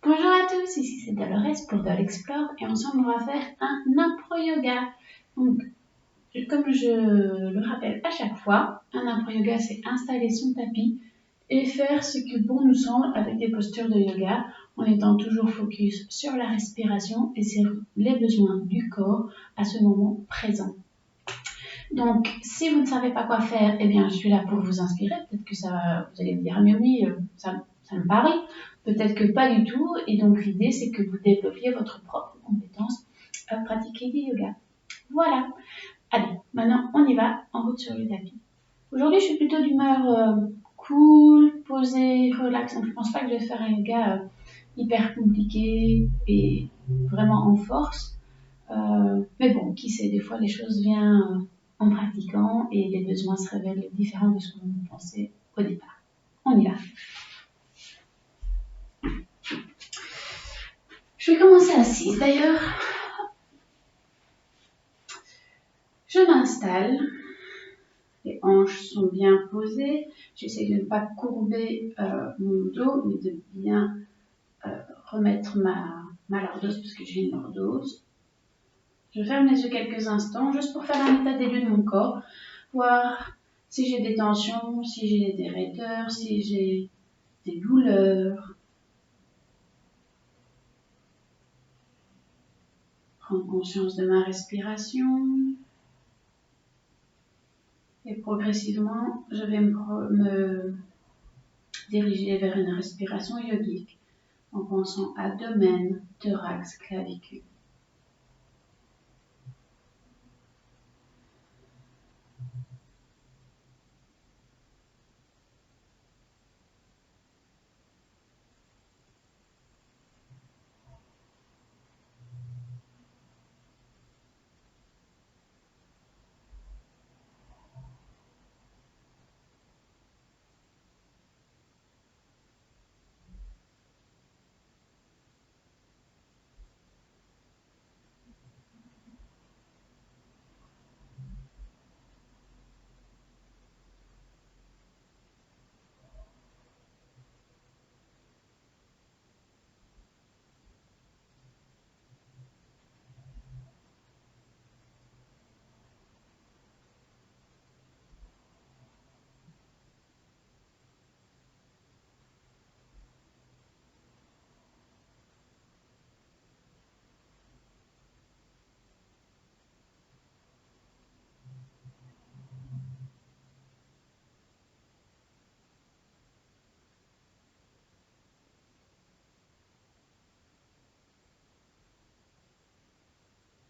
Bonjour à tous, ici c'est Dolores pour Doll Explore et ensemble on va faire un impro yoga. Donc, comme je le rappelle à chaque fois, un impro yoga c'est installer son tapis et faire ce que bon nous semble avec des postures de yoga en étant toujours focus sur la respiration et sur les besoins du corps à ce moment présent. Donc, si vous ne savez pas quoi faire, eh bien, je suis là pour vous inspirer. Peut-être que vous allez me dire, mais oui, ça me paraît. Peut-être que pas du tout. Et donc, l'idée, c'est que vous développiez votre propre compétence à pratiquer du yoga. Voilà. Allez, maintenant, on y va, en route sur le tapis. Aujourd'hui, je suis plutôt d'humeur cool, posée, relax. Donc, je pense pas que je vais faire un yoga hyper compliqué et vraiment en force. Mais bon, qui sait, des fois, les choses viennent en pratiquant et les besoins se révèlent différents de ce qu'on pensait au départ. On y va. Je vais commencer assise. D'ailleurs, je m'installe. Les hanches sont bien posées. J'essaie de ne pas courber mon dos, mais de bien remettre ma lordose, parce que j'ai une lordose. Je ferme les yeux quelques instants, juste pour faire un état des lieux de mon corps, voir si j'ai des tensions, si j'ai des raideurs, si j'ai des douleurs. Prendre conscience de ma respiration. Et progressivement, je vais me diriger vers une respiration yogique en pensant à abdomen, thorax, clavicule.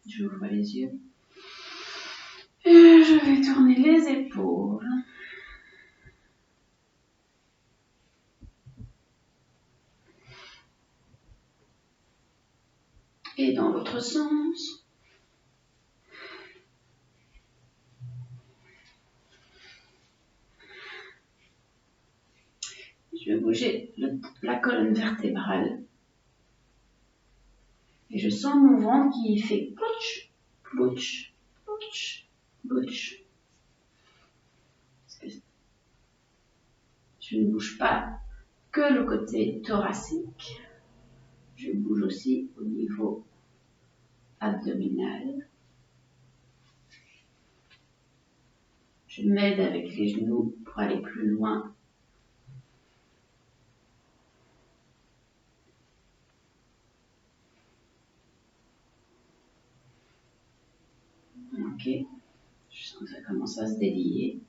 J'ouvre les yeux et je vais tourner les épaules. Et dans l'autre sens. Je vais bouger la colonne vertébrale. Et je sens mon ventre qui fait plouch, plouch, plouch, plouch. Je ne bouge pas que le côté thoracique. Je bouge aussi au niveau abdominal. Je m'aide avec les genoux pour aller plus loin. Ok, je sens que ça commence à se délier.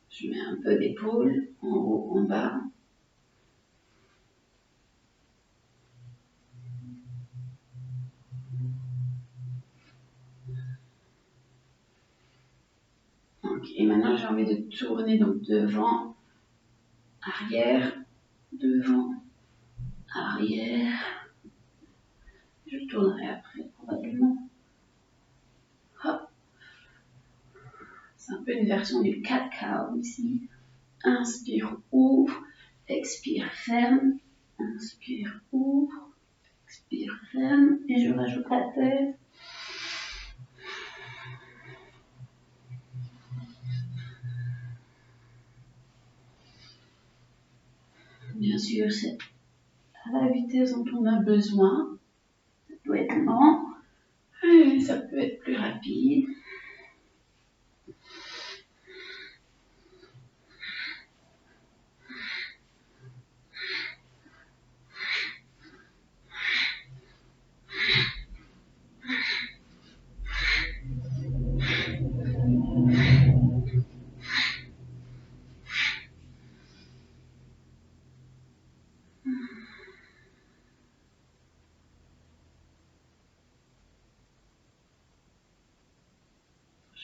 Je mets un peu d'épaule en haut, en bas. Ok, et maintenant j'ai envie de tourner donc devant, arrière, devant, arrière. Je tournerai après probablement. Hop. C'est un peu une version du cat-cow ici. Inspire, ouvre, expire, ferme. Inspire, ouvre, expire, ferme. Et je rajoute la tête. Bien sûr, c'est à la vitesse dont on a besoin. Ça doit être lent, et ça peut être plus rapide.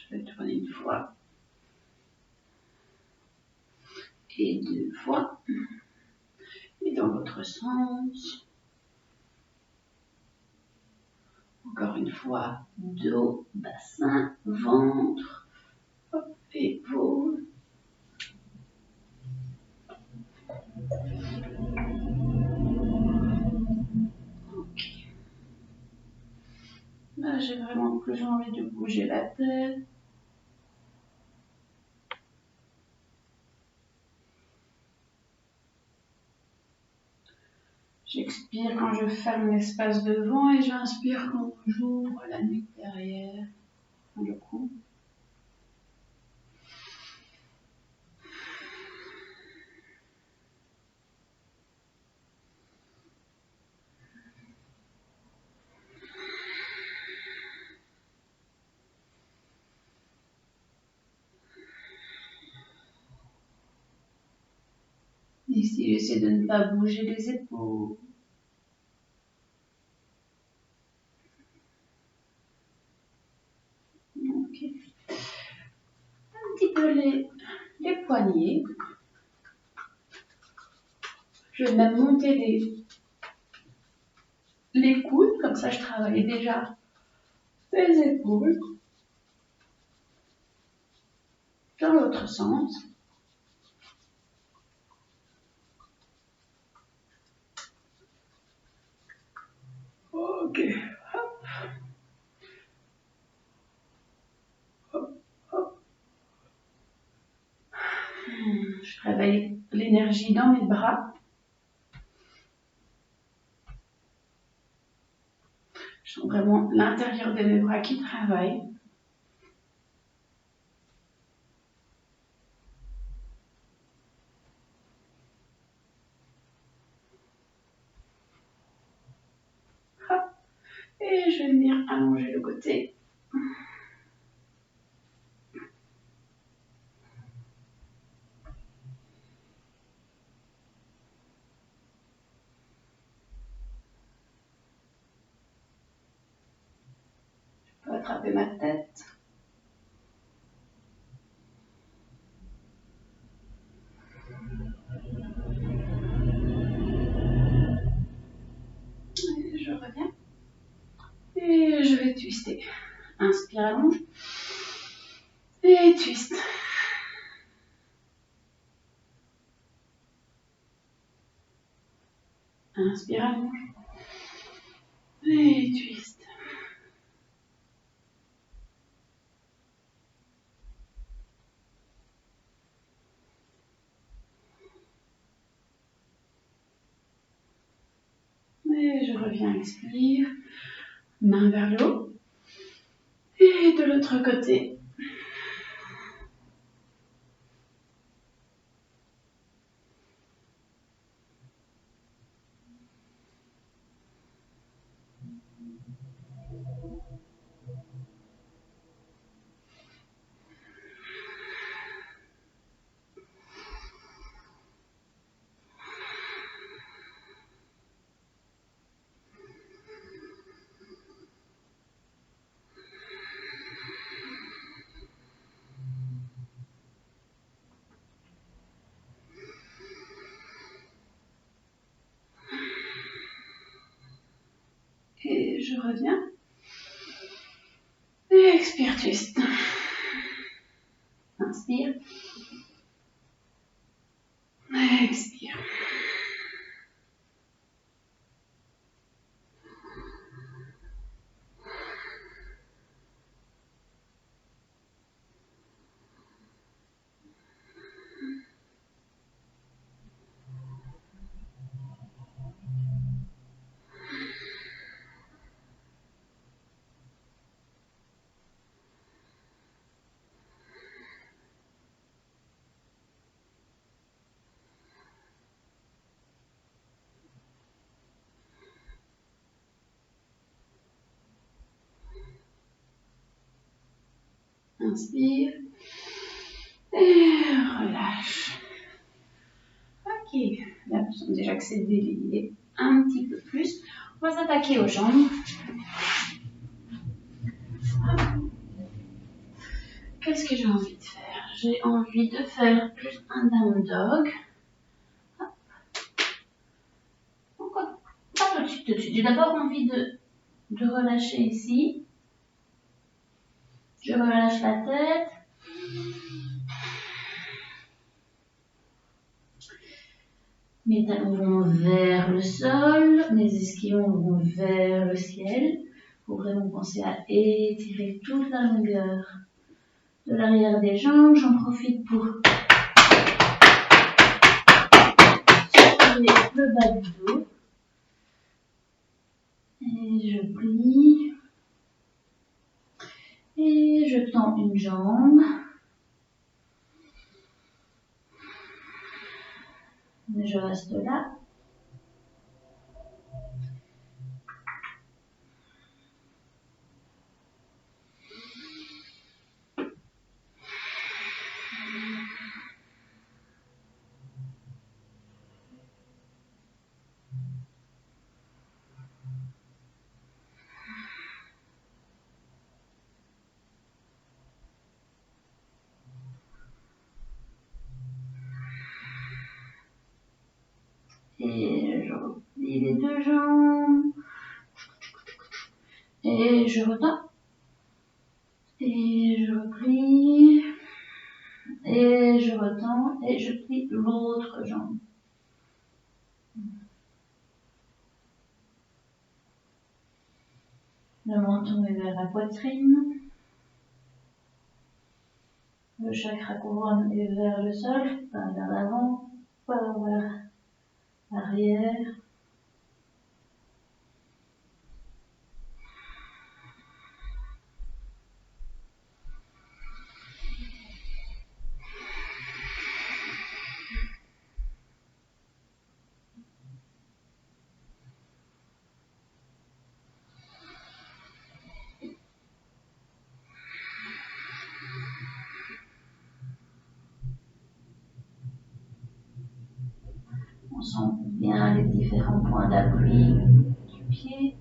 Je vais tourner une fois et deux fois, et dans l'autre sens. Encore une fois, dos, bassin, ventre, hop, épaules. Ok. Là, j'ai vraiment plus envie de bouger la tête. J'expire quand je ferme l'espace devant et j'inspire quand j'ouvre la nuque derrière, le cou. Ici, j'essaie de ne pas bouger les épaules. Ok. Un petit peu les poignets. Je vais même monter les coudes, comme ça je travaille déjà les épaules. Dans l'autre sens. Ok. Hop. Hop. Hop. Je travaille l'énergie dans mes bras. Je sens vraiment l'intérieur de mes bras qui travaille. Hop. Et je vais venir allonger le côté. Je peux attraper ma tête. Et je reviens. Et je vais twister. Inspire, allonge. Et twist. Inspire, allonge. Et twist. Et je reviens, expire. Main vers le haut. Et de l'autre côté. Et je reviens. Et expire, twist. Inspire. Expire. Inspire. Et relâche. Ok, là, nous sommes déjà que c'est délié un petit peu plus. On va s'attaquer aux jambes. Qu'est-ce que j'ai envie de faire? J'ai envie de faire plus un down dog. Pourquoi pas tout de suite, J'ai d'abord envie de relâcher ici. Je relâche la tête. Mes talons vont vers le sol, mes ischions vont vers le ciel. Il faut vraiment penser à étirer toute la longueur de l'arrière des jambes. J'en profite pour soulever le bas du dos. Et je plie. Et je tends une jambe. Je reste là. Et je replie les deux jambes. Et je retends. Et je replie. Et je retends. Et je plie l'autre jambe. Le menton est vers la poitrine. Le chakra couronne est vers le sol, pas vers l'avant, pas vers l'arrière. On sent bien les différents points d'appui du pied,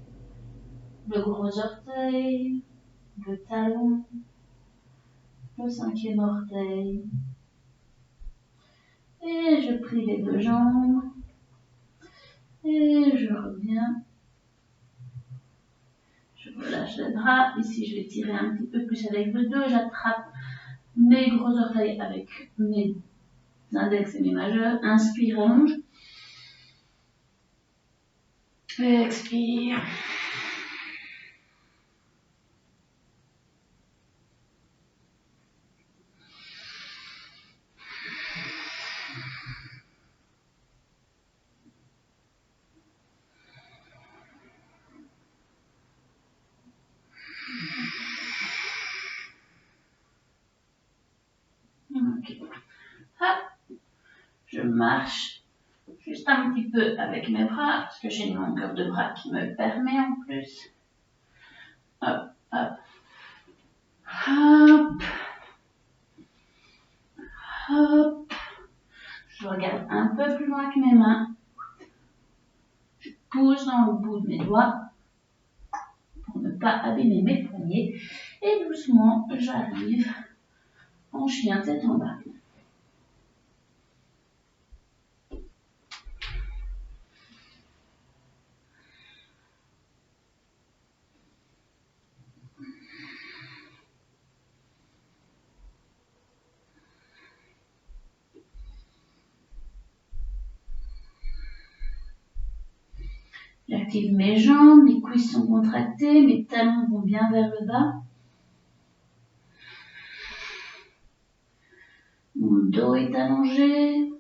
le gros orteil, le talon, le cinquième orteil. Et je plie les deux jambes. Et je reviens. Je relâche les bras. Ici, je vais tirer un petit peu plus avec le dos. J'attrape mes gros orteils avec mes index et mes majeurs. Inspire, allonge. Expire. Ok. Hop. Je marche juste un petit peu avec mes bras parce que j'ai une longueur de bras qui me permet en plus. Hop, hop. Hop. Hop. Je regarde un peu plus loin que mes mains. Je pousse dans le bout de mes doigts pour ne pas abîmer mes poignets. Et doucement, j'arrive en chien tête en bas. J'active mes jambes, mes cuisses sont contractées, mes talons vont bien vers le bas. Mon dos est allongé.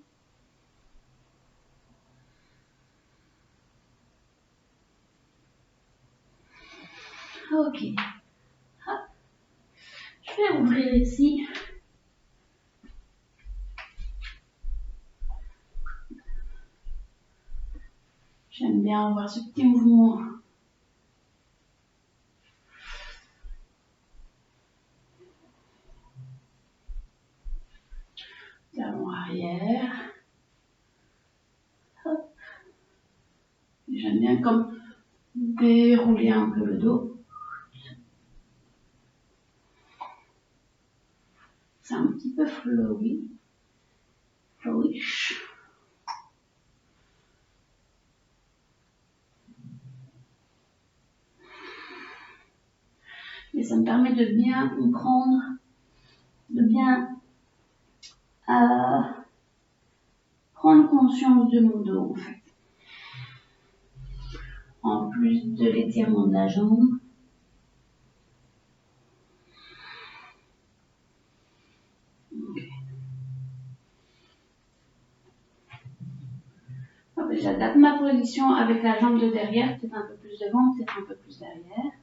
Ok. Hop. Je vais ouvrir ici. J'aime bien avoir ce petit mouvement. J'aime bien comme dérouler un peu le dos. C'est un petit peu flowy. Flowish. Et ça me permet de bien comprendre, de bien prendre conscience de mon dos en fait. En plus de l'étirement de la jambe. Okay. J'adapte ma position avec la jambe de derrière, peut-être un peu plus devant, peut-être un peu plus derrière.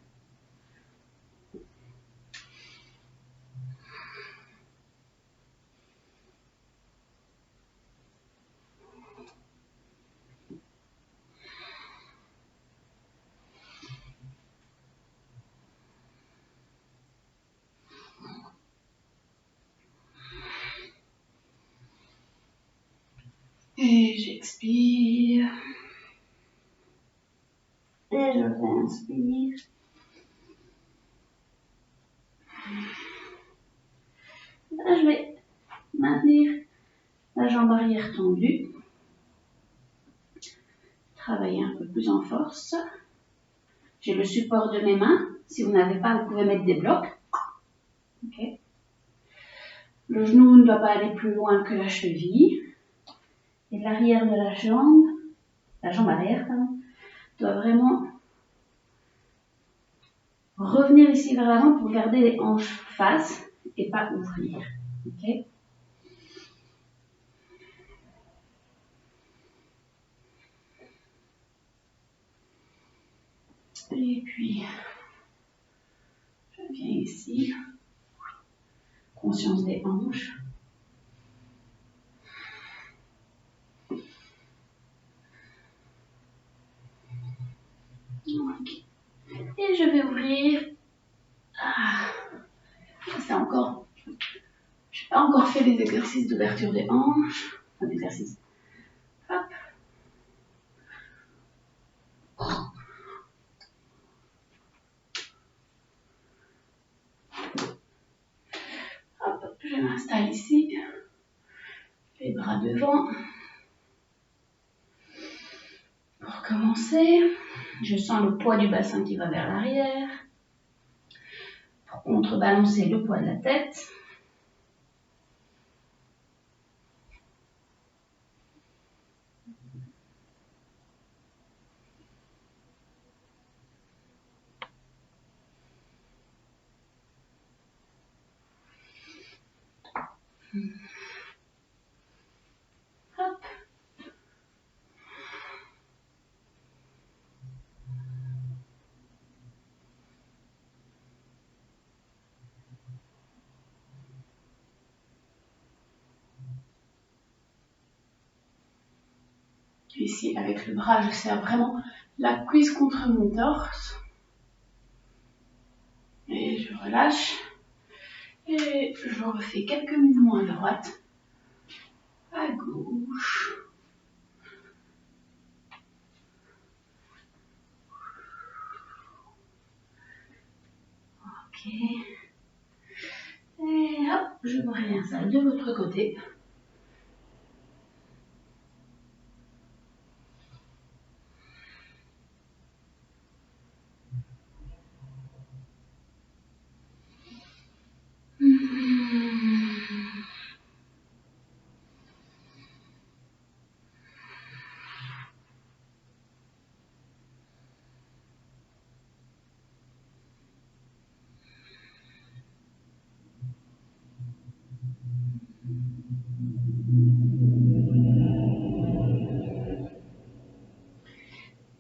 Et j'expire. Et je réinspire. Là, je vais maintenir la jambe arrière tendue. Travailler un peu plus en force. J'ai le support de mes mains. Si vous n'avez pas, vous pouvez mettre des blocs. Okay. Le genou ne doit pas aller plus loin que la cheville. Et l'arrière de la jambe arrière, pardon, doit vraiment revenir ici vers l'avant pour garder les hanches face et pas ouvrir. Okay. Et puis, je viens ici. Conscience des hanches. Okay. Et je vais ouvrir. C'est encore. Je n'ai pas encore fait les exercices d'ouverture des hanches. Enfin, d'exercice. Hop. Hop, je m'installe ici. Les bras devant. Pour commencer, je sens le poids du bassin qui va vers l'arrière. Pour contrebalancer le poids de la tête. Hop. Ici, avec le bras, je serre vraiment la cuisse contre mon torse. Et je relâche. Et je refais quelques mouvements à droite, à gauche. Ok. Et hop, je me réinstalle de l'autre côté.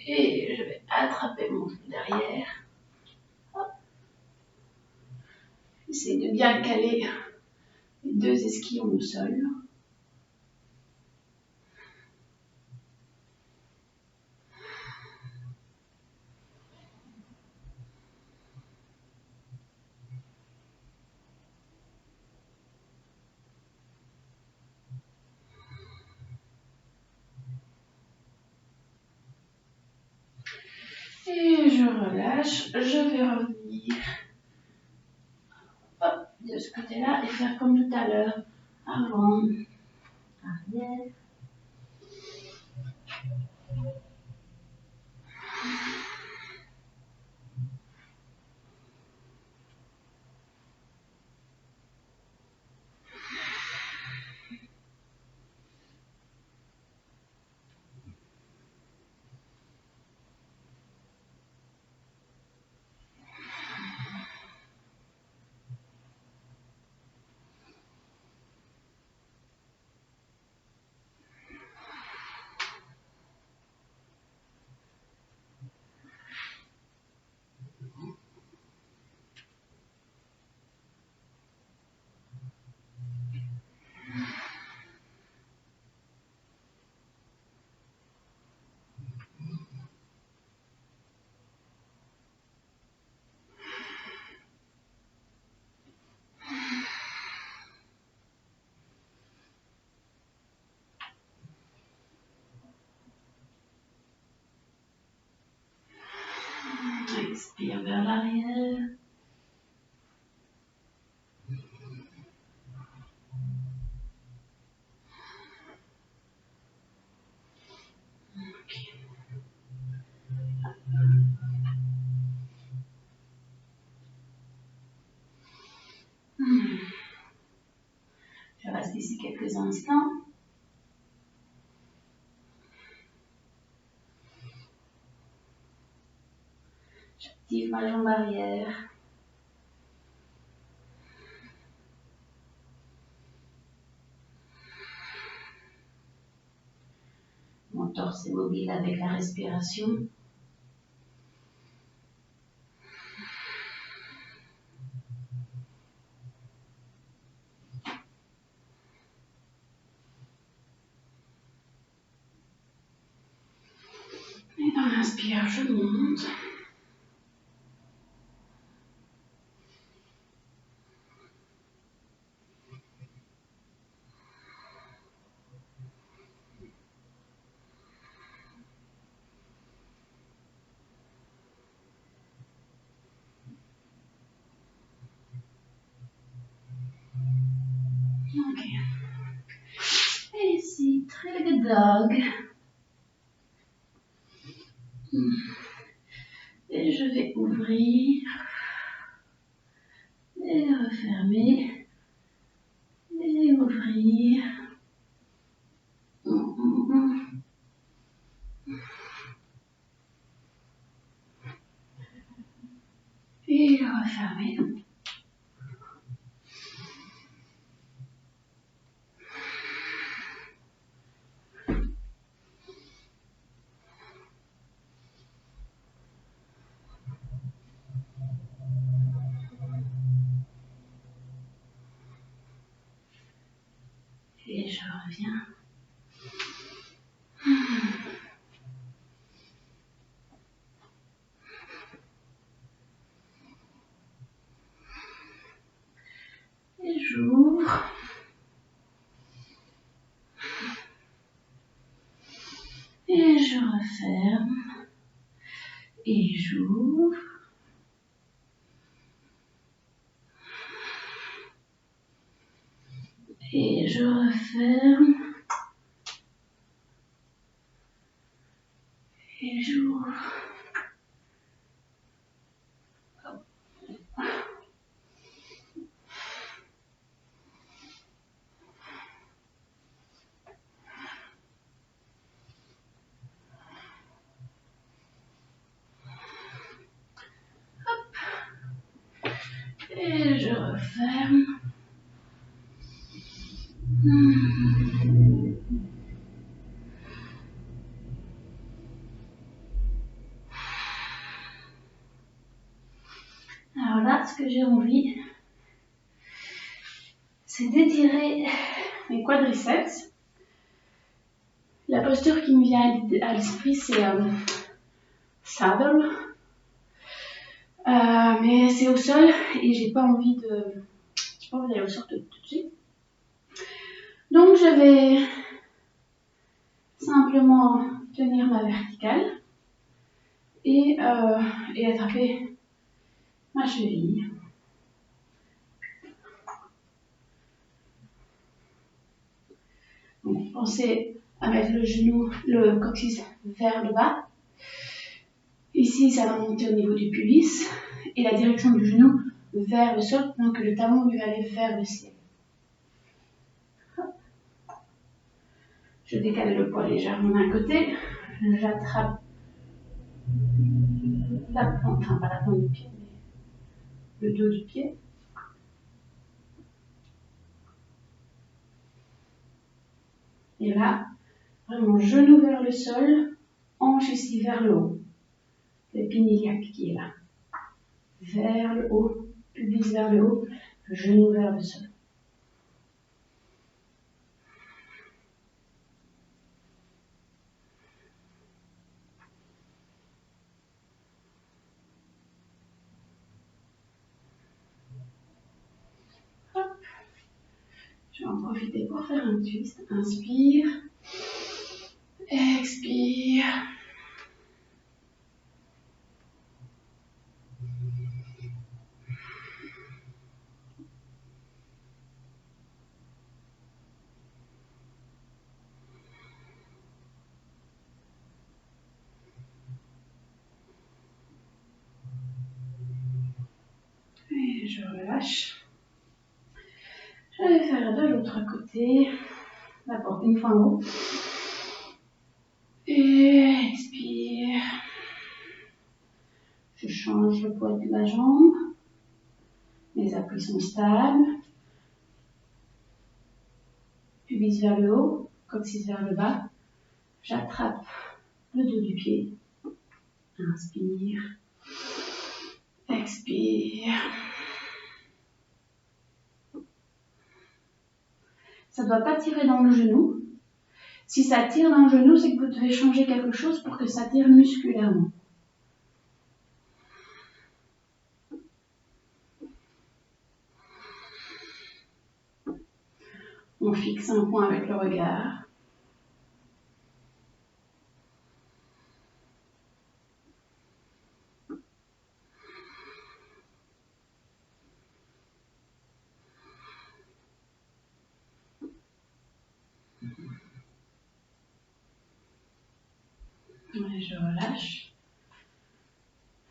Et je vais attraper mon genou derrière. Hop. J'essaie de bien caler les deux ischions au sol. relâche. Je vais revenir hop, de ce côté-là et faire comme tout à l'heure. Avant, arrière. Expire vers l'arrière. Je reste ici quelques instants. J'active ma jambe arrière. Mon torse est mobile avec la respiration. Et dans l'inspire, je monte. Ok. Et ici, three-legged dog. Et je vais ouvrir et refermer et ouvrir. Et refermer. Et je reviens. Et j'ouvre. Et je referme. Et j'ouvre. Et je referme. Et j'ouvre. Et je referme. Alors là, ce que j'ai envie, c'est d'étirer mes quadriceps. La posture qui me vient à l'esprit, c'est saddle. Mais c'est au sol et j'ai pas envie d'aller au sol tout de suite. Donc je vais simplement tenir ma verticale et et attraper ma cheville. Donc, pensez à mettre le genou, le coccyx vers le bas. Ici, ça va monter au niveau du pubis et la direction du genou vers le sol, donc le talon lui va aller vers le ciel. Je décale le poids légèrement d'un côté, j'attrape la plante, enfin pas la plante du pied, mais le dos du pied. Et là, vraiment genou vers le sol, hanche ici vers le haut. L'épine iliaque qui est là. Vers le haut, pubis vers le haut, genou vers le sol. Hop. Je vais en profiter pour faire un twist. Inspire. Expire. Et je relâche. Je vais faire de l'autre côté. D'abord une fois en haut. Et expire. Je change le poids de la jambe. Les appuis sont stables. Pubis vers le haut, coccyx vers le bas. J'attrape le dos du pied. Inspire. Expire. Ça ne doit pas tirer dans le genou. Si ça tire dans le genou, c'est que vous devez changer quelque chose pour que ça tire musculairement. On fixe un point avec le regard. Et je relâche.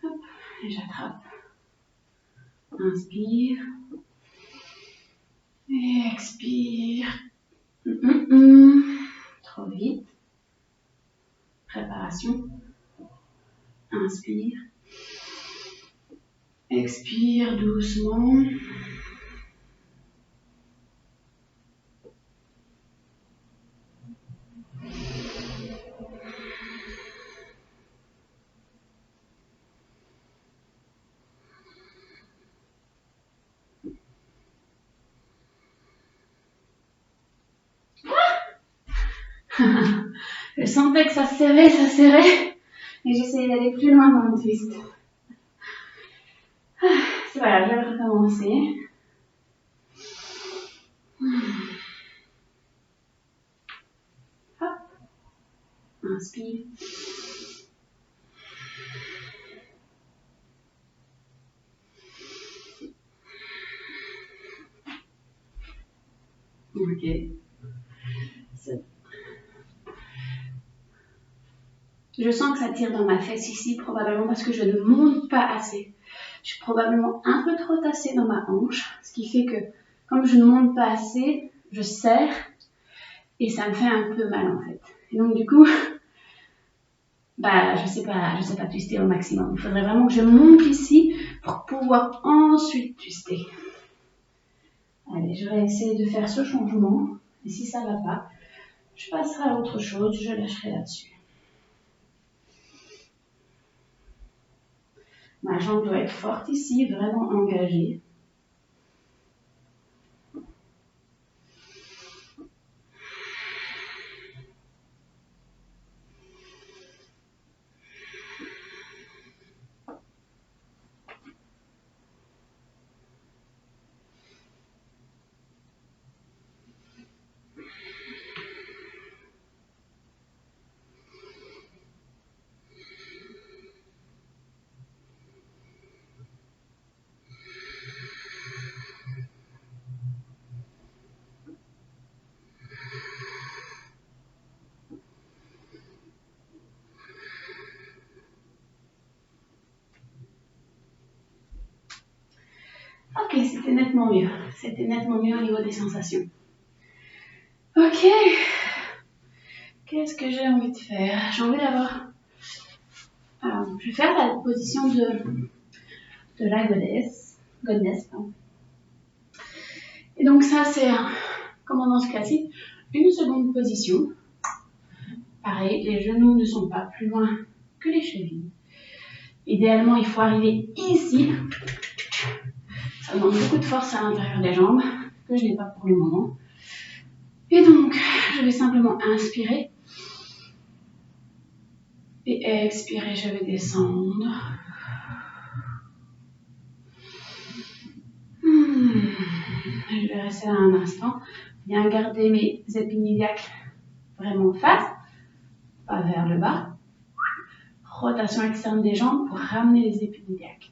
Hop, et j'attrape. Inspire. Et expire. Trop vite. Préparation. Inspire. Expire doucement. Je sentais que ça serrait. Et j'essayais d'aller plus loin dans le twist. C'est pas grave, je vais recommencer. Hop. Inspire. Ok. Je sens que ça tire dans ma fesse ici, probablement parce que je ne monte pas assez. Je suis probablement un peu trop tassée dans ma hanche, ce qui fait que, comme je ne monte pas assez, je serre et ça me fait un peu mal en fait. Et donc du coup, je sais pas twister au maximum. Il faudrait vraiment que je monte ici pour pouvoir ensuite twister. Allez, je vais essayer de faire ce changement. Et si ça ne va pas, je passerai à autre chose, je lâcherai là-dessus. Ma jambe doit être forte ici, vraiment engagée. Ok, c'était nettement mieux. C'était nettement mieux au niveau des sensations. Ok. Qu'est-ce que j'ai envie de faire? J'ai envie d'avoir... Alors, je vais faire la position de la goddess. Pardon. Et donc ça, c'est un commandance classique. Une seconde position. Pareil, les genoux ne sont pas plus loin que les chevilles. Idéalement, il faut arriver ici. Ça demande beaucoup de force à l'intérieur des jambes, que je n'ai pas pour le moment. Et donc, je vais simplement inspirer. Et expirer, je vais descendre. Je vais rester là un instant. Bien garder mes épines iliaques vraiment face, pas vers le bas. Rotation externe des jambes pour ramener les épines iliaques.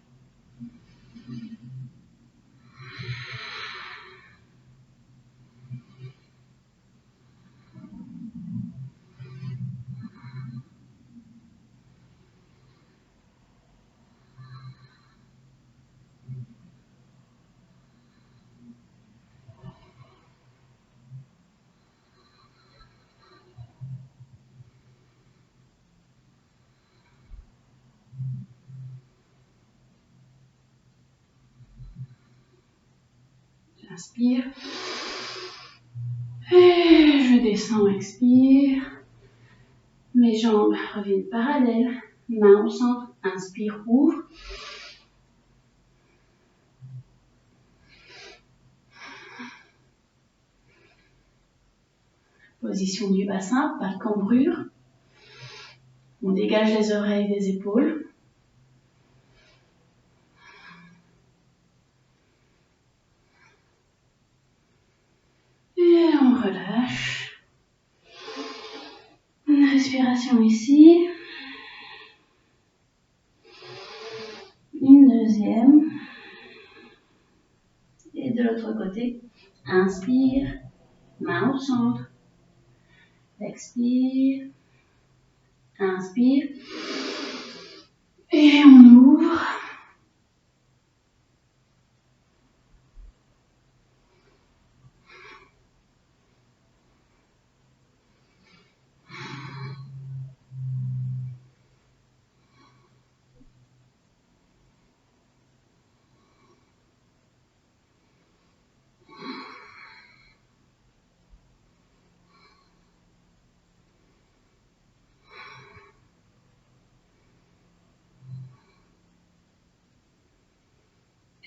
J'inspire. Et je descends, expire. Mes jambes reviennent parallèles. Main au centre, inspire, ouvre. Position du bassin, pas de cambrure. On dégage les oreilles des épaules. Et on relâche. Une respiration ici. Une deuxième. Et de l'autre côté, inspire, main au centre. Expire. Inspire. Et on ouvre.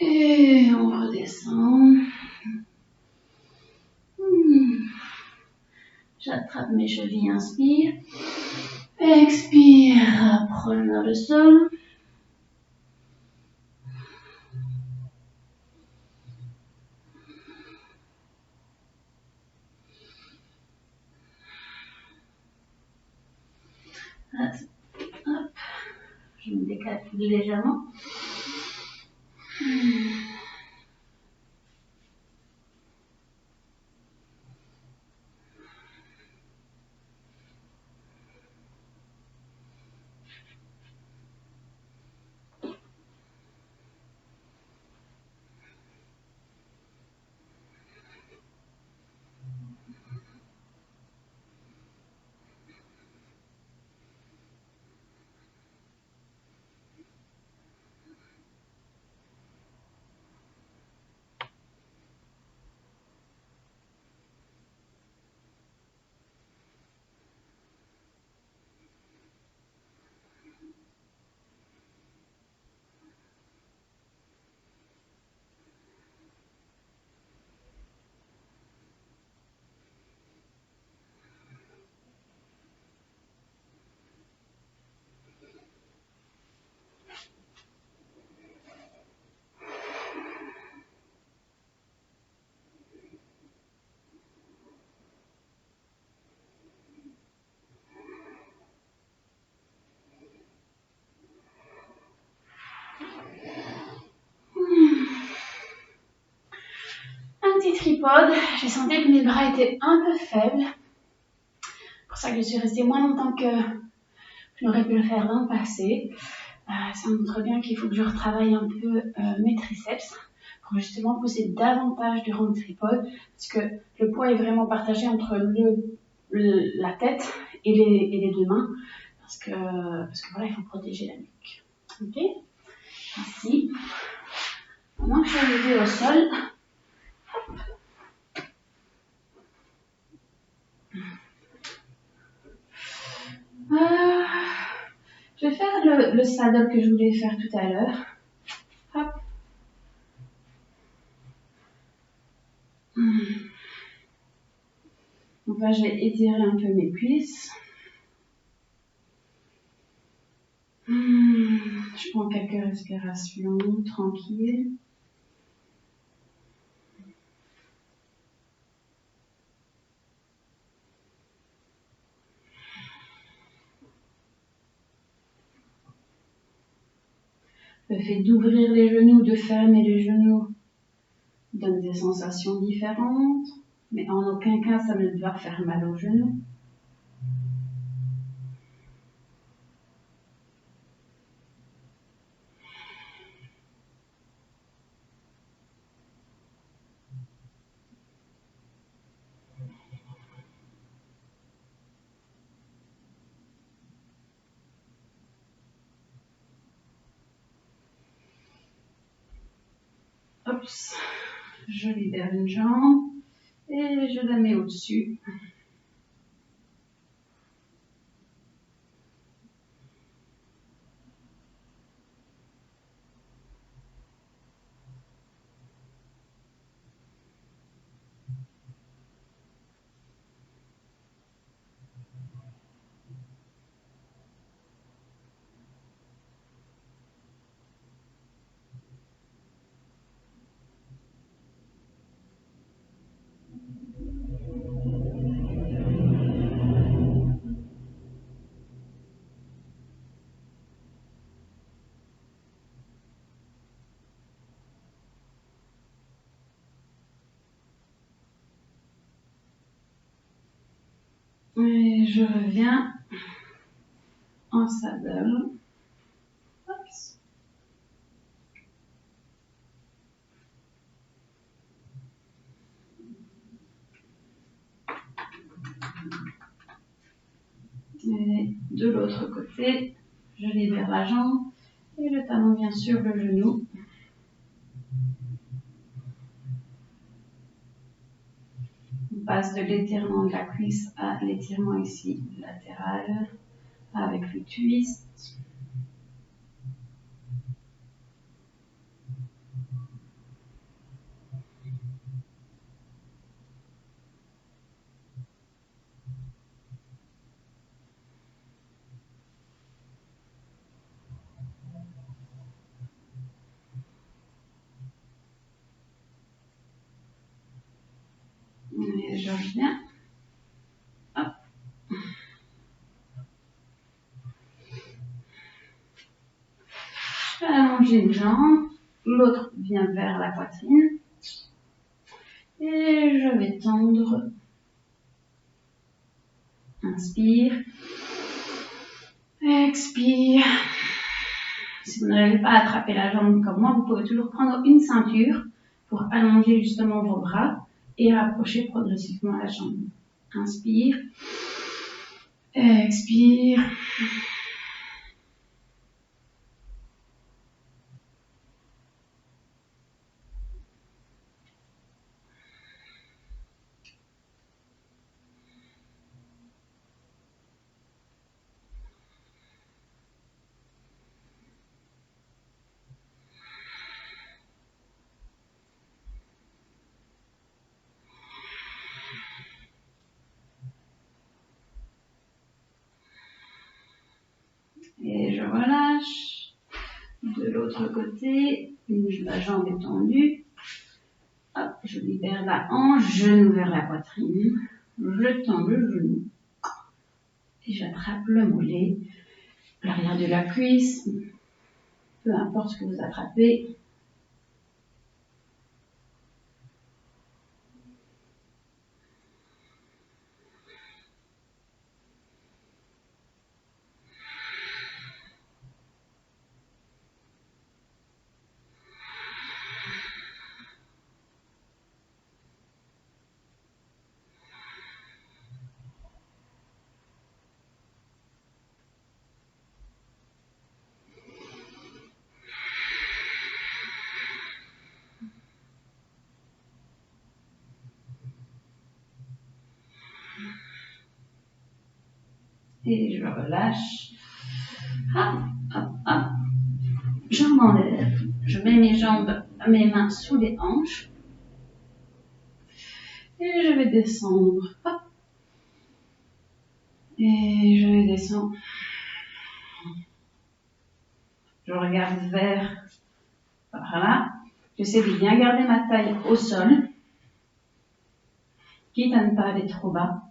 Et on redescend. J'attrape mes chevilles, inspire. Expire, rapproche vers le sol. Hop, je me décale légèrement. Un petit tripode. J'ai senti que mes bras étaient un peu faibles. C'est pour ça que je suis restée moins longtemps que je n'aurais pu le faire dans le passé. Ça montre bien qu'il faut que je retravaille un peu mes triceps pour justement pousser davantage durant le tripode, parce que le poids est vraiment partagé entre la tête et les deux mains, parce que voilà, il faut protéger la nuque. Ok. Ainsi, maintenant que je suis arrivée au sol, je vais faire le saddle que je voulais faire tout à l'heure. Hop. Donc là, je vais étirer un peu mes cuisses. Je prends quelques respirations tranquilles. Le fait d'ouvrir les genoux, de fermer les genoux donne des sensations différentes, mais en aucun cas ça ne doit faire mal aux genoux. Hop, je libère une jambe et je la mets au-dessus. Et je reviens en saddle. Et de l'autre côté, je libère la jambe et le talon vient sur le genou. On passe de l'étirement de la cuisse à l'étirement ici latéral avec le twist. Et je reviens. Hop. Je vais allonger une jambe, l'autre vient vers la poitrine. Et je vais tendre. Inspire. Expire. Si vous n'arrivez pas à attraper la jambe comme moi, vous pouvez toujours prendre une ceinture pour allonger justement vos bras et rapprocher progressivement la jambe. Inspire. Expire. Et je relâche. De l'autre côté, la jambe est tendue. Hop, je libère la hanche, genou vers la poitrine. Je tends le genou. Et j'attrape le mollet, l'arrière de la cuisse. Peu importe ce que vous attrapez. Et je relâche. Hop, hop, hop. Je m'enlève. Je mets mes mains sous les hanches. Et je vais descendre. Hop. Et je vais descendre. Je regarde vers par là. J'essaie de bien garder ma taille au sol, quitte à ne pas aller trop bas.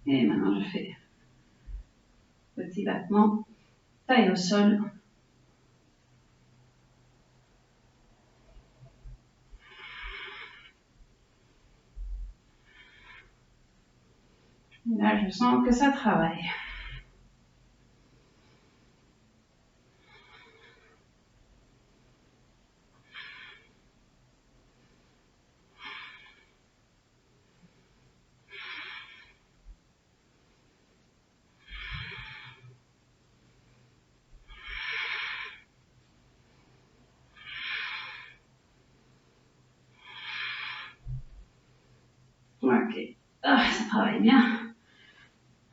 Et maintenant, je fais petit battement, taille au sol. Et là, je sens que ça travaille. Ok, ah, ça travaille bien.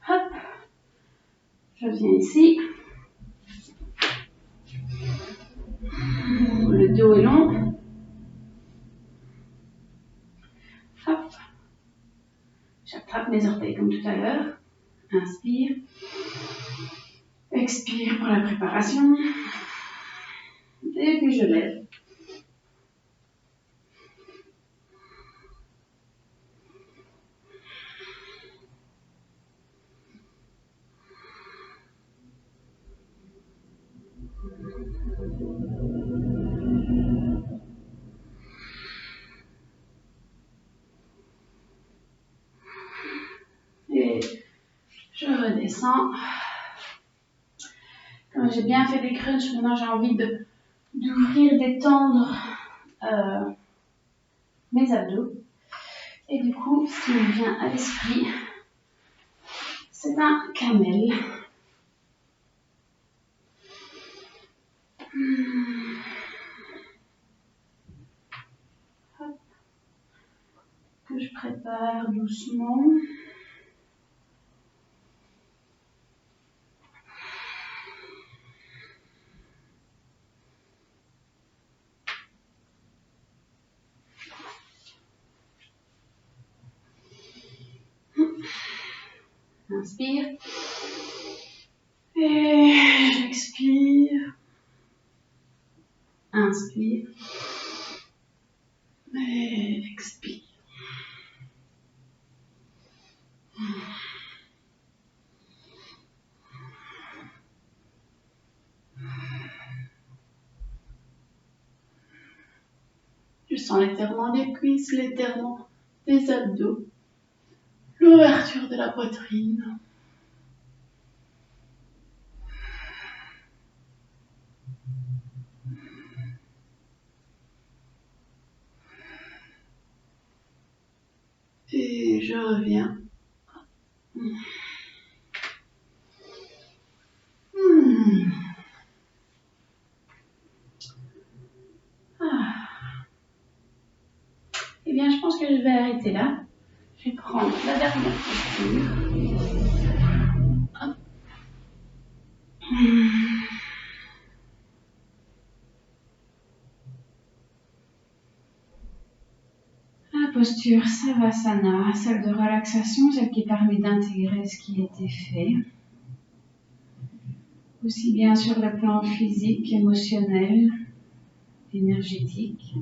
Hop, je viens ici. Le dos est long. Hop, j'attrape mes orteils comme tout à l'heure. Inspire. Expire pour la préparation. Et puis je lève. Et je redescends. Comme j'ai bien fait des crunchs, maintenant j'ai envie d'ouvrir, d'étendre mes abdos. Et du coup, ce qui me vient à l'esprit, c'est un camel. Hop. Que je prépare doucement. Inspire. Et j'expire. Inspire. Et expire. Je sens l'étirement des cuisses, l'étirement des abdos, l'ouverture de la poitrine. Et je reviens. Eh bien, je pense que je vais arrêter là. Je vais prendre la dernière posture. Hop. La posture Savasana, celle de relaxation, celle qui permet d'intégrer ce qui a été fait. aussi bien sur le plan physique, émotionnel, énergétique.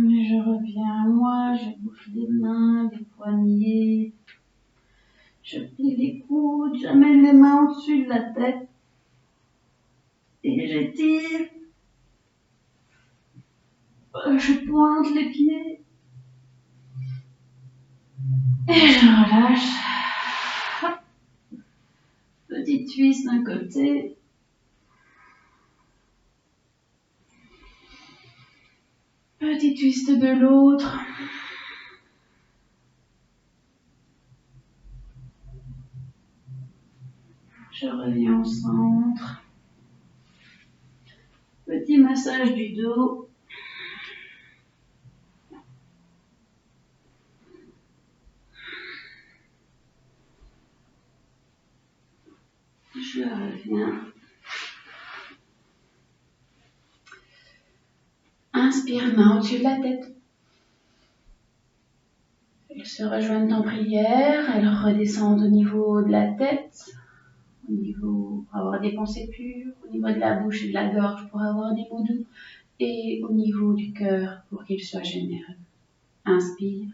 Je reviens à moi, je bouge les mains, les poignets, je plie les coudes, j'amène les mains au-dessus de la tête et j'étire. Je pointe les pieds et je relâche. Petite cuisse d'un côté, petit twist de l'autre. Je reviens au centre. Petit massage du dos. Je reviens. Inspire, main au-dessus de la tête. Elles se rejoignent en prière, elles redescendent au niveau de la tête, au niveau pour avoir des pensées pures, au niveau de la bouche et de la gorge pour avoir des mots doux, et au niveau du cœur pour qu'il soit généreux. Inspire.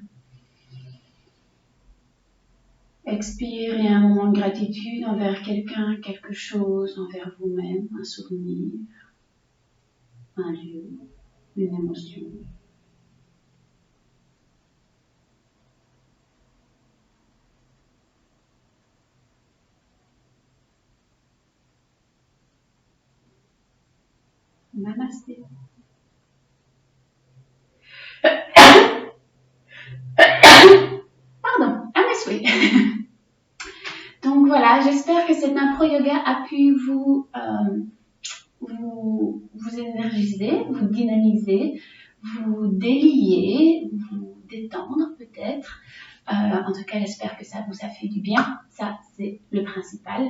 Expire et un moment de gratitude envers quelqu'un, quelque chose, envers vous-même, un souvenir, un lieu, une émotion. Namasté. Pardon, à mes souhaits. Donc voilà, j'espère que cet impro yoga a pu vous énergiser, vous dynamiser, vous délier, vous détendre peut-être. En tout cas, j'espère que ça vous a fait du bien. Ça, c'est le principal.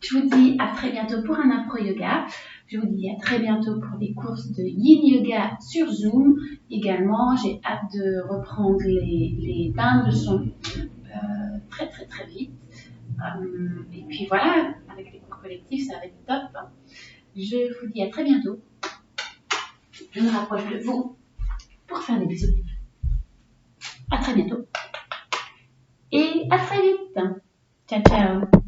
Je vous dis à très bientôt pour un impro yoga. Je vous dis à très bientôt pour les courses de Yin Yoga sur Zoom. Également, j'ai hâte de reprendre les bains de son très très très vite. Et puis voilà, avec les cours collectifs, ça va être top. Je vous dis à très bientôt. Je me rapproche de vous pour faire des bisous. À très bientôt. Et à très vite. Ciao, ciao.